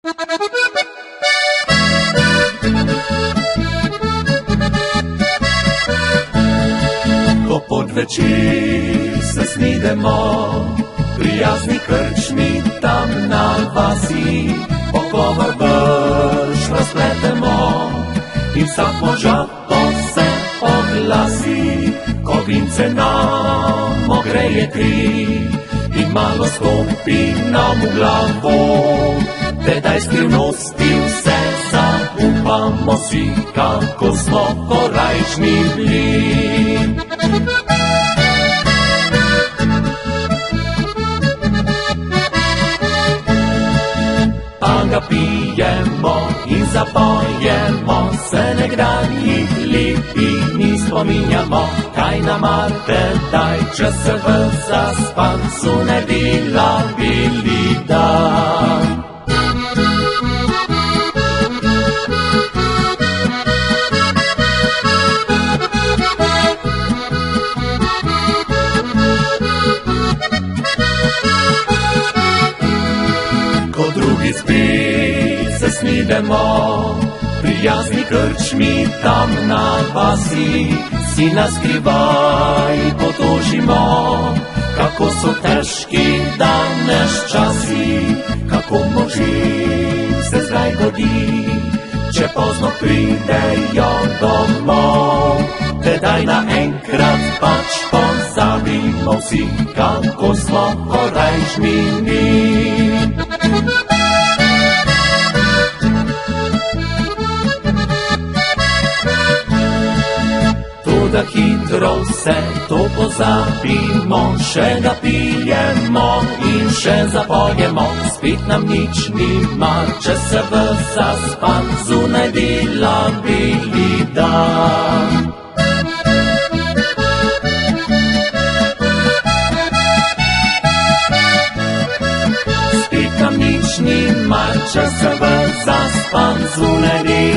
Ko podvečer se snidemo, prijazni krčmi tam na vasi, pogovor brž razpletemo in vsak možato se oglasi, ko vince nam ogreje kri in malo stopi nam v glavo. Tedaj skrivnosti vse zaupamo si, kako smo korajšnji bili. A ga pijemo in zapojemo, se nekdanjih lepih spominjamo, kaj nam tedaj, če se v zaspancu ne bila bili dan. Ko drugi spet se snidemo, prijazni krčmi tam na vasi, si naskrivaj potožimo, kako so težki danes časi, kako možim se zdaj godi, če pozno pridejo domov. Tedaj naenkrat pač pozabimo vsi, kako smo korajšnji mi. Toda hitro vse to pozabimo, še ga pijemo in še zapojemo, spet nam nič ni mar, če se v zaspan zunaj dela bili dan. Spet nam nič ni mar, če se v zaspan zunaj dela